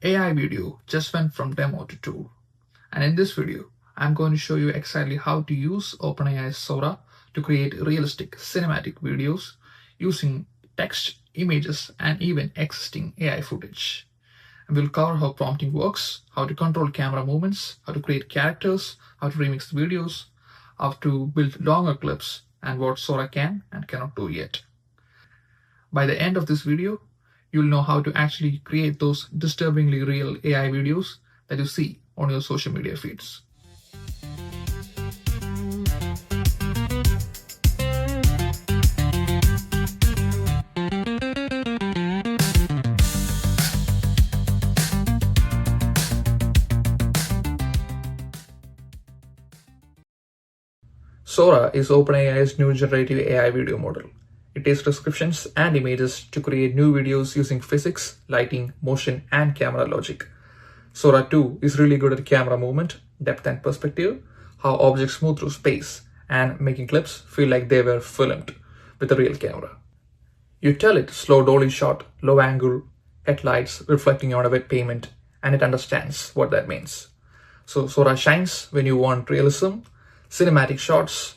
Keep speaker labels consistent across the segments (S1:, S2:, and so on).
S1: AIVideo just went from demo to tool. And in this video, I'm going to show you exactly how to use OpenAI's Sora to create realistic cinematic videos using text, images, and even existing AI footage. And we'll cover how prompting works, how to control camera movements, how to create characters, how to remix the videos, how to build longer clips, and what Sora can and cannot do yet. By the end of this video, you'll know how to actually create those disturbingly real AI videos that you see on your social media feeds. Sora is OpenAI's new generative AI video model. It takes descriptions and images to create new videos using physics, lighting, motion, and camera logic. Sora 2 is really good at camera movement, depth and perspective, how objects move through space, and making clips feel like they were filmed with a real camera. You tell it slow dolly shot, low angle, headlights reflecting on a wet pavement, and it understands what that means. So Sora shines when you want realism, cinematic shots,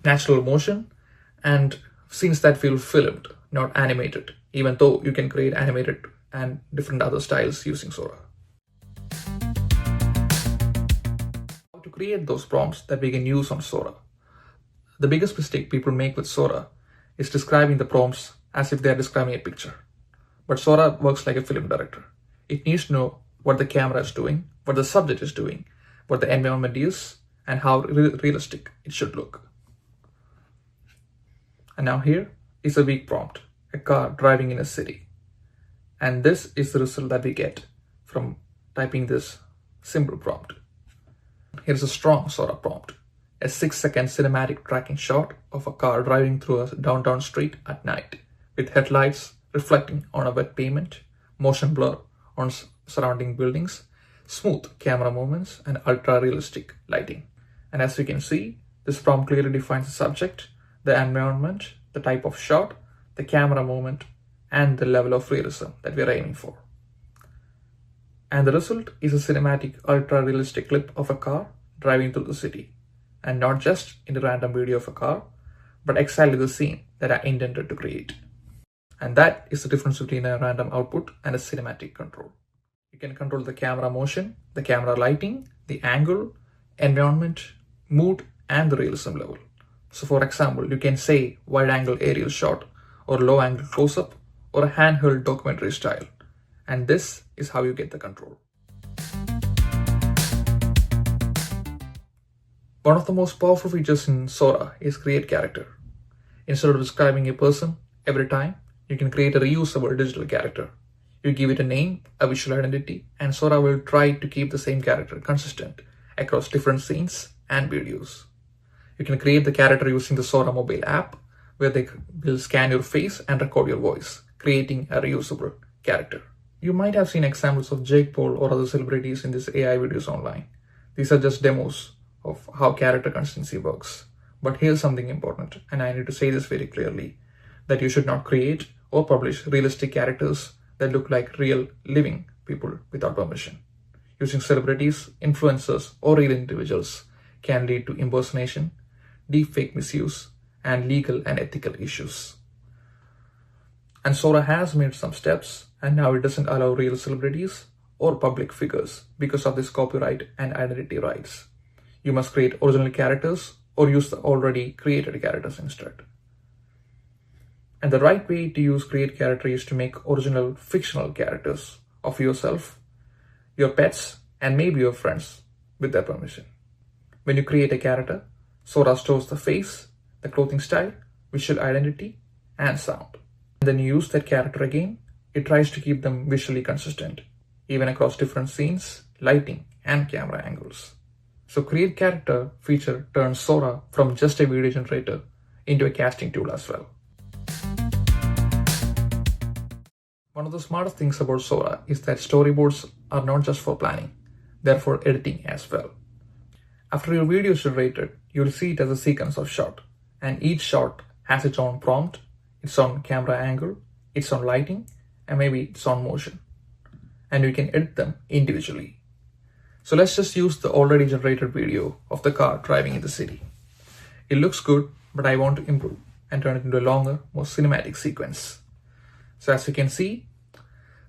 S1: natural motion, and scenes that feel filmed, not animated, even though you can create animated and different other styles using Sora. How to create those prompts that we can use on Sora. The biggest mistake people make with Sora is describing the prompts as if they are describing a picture. But Sora works like a film director. It needs to know what the camera is doing, what the subject is doing, what the environment is, and how realistic it should look. And now here is a weak prompt, a car driving in a city. And this is the result that we get from typing this simple prompt. Here's a strong Sora prompt, a 6-second cinematic tracking shot of a car driving through a downtown street at night, with headlights reflecting on a wet pavement, motion blur on surrounding buildings, smooth camera movements, and ultra-realistic lighting. And as you can see, this prompt clearly defines the subject, the environment, the type of shot, the camera movement, and the level of realism that we are aiming for. And the result is a cinematic, ultra-realistic clip of a car driving through the city. And not just in a random video of a car, but exactly the scene that I intended to create. And that is the difference between a random output and a cinematic control. You can control the camera motion, the camera lighting, the angle, environment, mood, and the realism level. So for example, you can say wide angle aerial shot, or low angle close-up, or a handheld documentary style. And this is how you get the control. One of the most powerful features in Sora is create character. Instead of describing a person every time, you can create a reusable digital character. You give it a name, a visual identity, and Sora will try to keep the same character consistent across different scenes and videos. You can create the character using the Sora mobile app, where they will scan your face and record your voice, creating a reusable character. You might have seen examples of Jake Paul or other celebrities in these AI videos online. These are just demos of how character consistency works. But here's something important, and I need to say this very clearly, that you should not create or publish realistic characters that look like real living people without permission. Using celebrities, influencers, or real individuals can lead to impersonation, deepfake misuse, and legal and ethical issues. And Sora has made some steps, and now it doesn't allow real celebrities or public figures because of this copyright and identity rights. You must create original characters or use the already created characters instead. And the right way to use create character is to make original fictional characters of yourself, your pets, and maybe your friends with their permission. When you create a character, Sora stores the face, the clothing style, visual identity, and sound. And then you use that character again, it tries to keep them visually consistent, even across different scenes, lighting, and camera angles. So create character feature turns Sora from just a video generator into a casting tool as well. One of the smartest things about Sora is that storyboards are not just for planning, they're for editing as well. After your video is generated, you'll see it as a sequence of shots, and each shot has its own prompt, its own camera angle, its own lighting, and maybe its own motion. and you can edit them individually. So let's just use the already generated video of the car driving in the city. It looks good, but I want to improve and turn it into a longer, more cinematic sequence. So as you can see,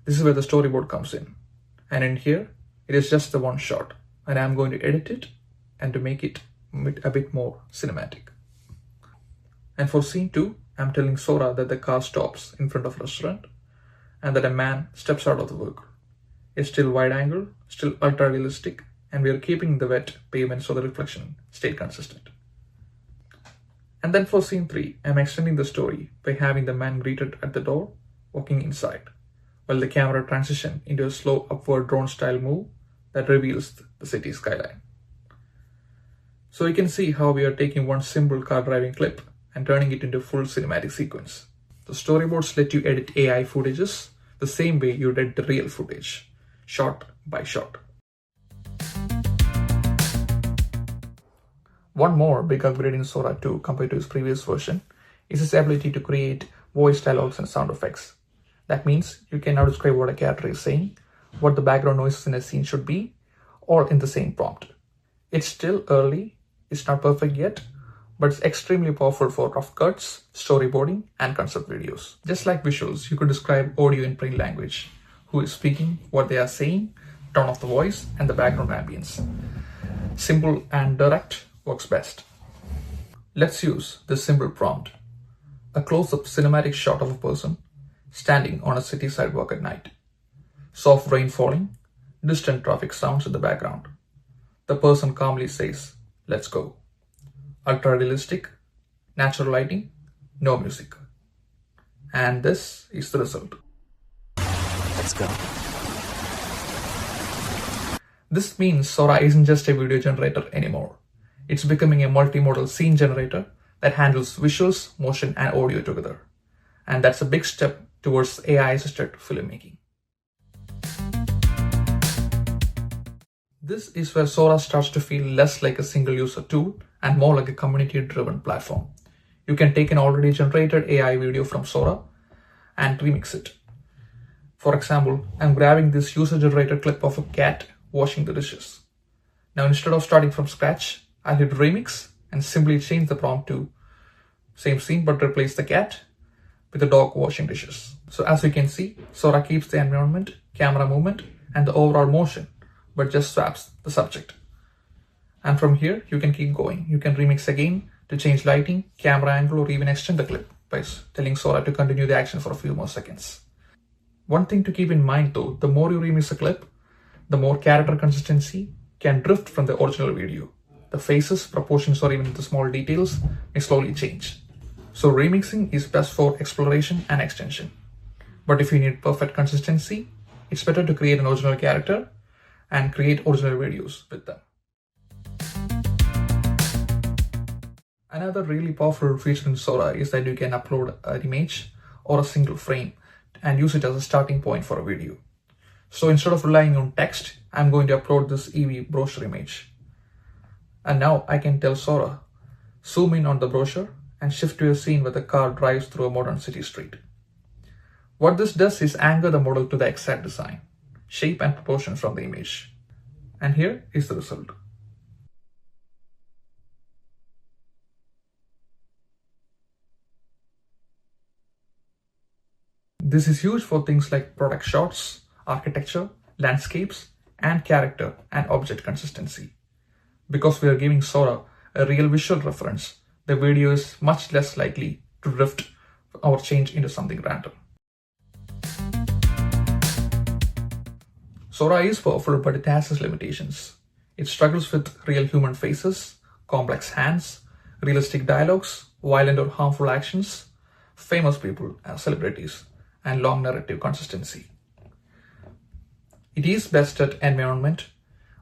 S1: this is where the storyboard comes in. And in here, it is just the one shot. And I'm going to edit it and to make it a bit more cinematic. And for scene 2, I'm telling Sora that the car stops in front of a restaurant and that a man steps out of the vehicle. It's still wide angle, still ultra realistic, and we are keeping the wet pavement so the reflection stayed consistent. And then for scene 3, I'm extending the story by having the man greeted at the door, walking inside, while the camera transitions into a slow upward drone style move that reveals the city skyline. So you can see how we are taking one simple car driving clip and turning it into a full cinematic sequence. The storyboards let you edit AI footages the same way you did the real footage, shot by shot. One more big upgrade in Sora 2 compared to its previous version is its ability to create voice dialogues and sound effects. That means you can now describe what a character is saying, what the background noises in a scene should be, all in the same prompt. It's still early, it's not perfect yet, but it's extremely powerful for rough cuts, storyboarding, and concept videos. Just like visuals, you could describe audio in plain language, who is speaking, what they are saying, tone of the voice, and the background ambience. Simple and direct works best. Let's use this simple prompt. A close-up cinematic shot of a person standing on a city sidewalk at night. Soft rain falling, distant traffic sounds in the background. The person calmly says, "Let's go." Ultra realistic, natural lighting, no music. And this is the result.
S2: Let's go.
S1: This means Sora isn't just a video generator anymore. It's becoming a multimodal scene generator that handles visuals, motion, and audio together. And that's a big step towards AI-assisted filmmaking. This is where Sora starts to feel less like a single-user tool and more like a community-driven platform. You can take an already generated AI video from Sora and remix it. For example, I'm grabbing this user-generated clip of a cat washing the dishes. Now, instead of starting from scratch, I'll hit remix and simply change the prompt to same scene but replace the cat with the dog washing dishes. So as you can see, Sora keeps the environment, camera movement, and the overall motion, but just swaps the subject. And from here, you can keep going. You can remix again to change lighting, camera angle, or even extend the clip by telling Sora to continue the action for a few more seconds. One thing to keep in mind though, the more you remix a clip, the more character consistency can drift from the original video. The faces, proportions, or even the small details may slowly change. So remixing is best for exploration and extension. But if you need perfect consistency, it's better to create an original character and create original videos with them. Another really powerful feature in Sora is that you can upload an image or a single frame and use it as a starting point for a video. So instead of relying on text, I'm going to upload this EV brochure image. And now I can tell Sora, zoom in on the brochure and shift to a scene where the car drives through a modern city street. What this does is anchor the model to the exact design, shape, and proportion from the image. And here is the result. This is huge for things like product shots, architecture, landscapes, and character and object consistency. Because we are giving Sora a real visual reference, the video is much less likely to drift or change into something random. Sora is powerful, but it has its limitations. It struggles with real human faces, complex hands, realistic dialogues, violent or harmful actions, famous people as celebrities, and long narrative consistency. It is best at environment,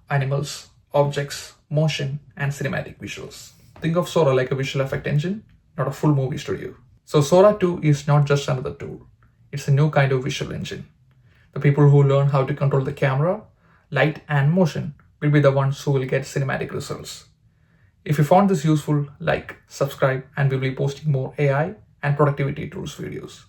S1: animals, objects, motion, and cinematic visuals. Think of Sora like a visual effect engine, not a full movie studio. So Sora 2 is not just another tool. It's a new kind of visual engine. The people who learn how to control the camera, light, and motion will be the ones who will get cinematic results. If you found this useful, like, subscribe, and we'll be posting more AI and productivity tools videos.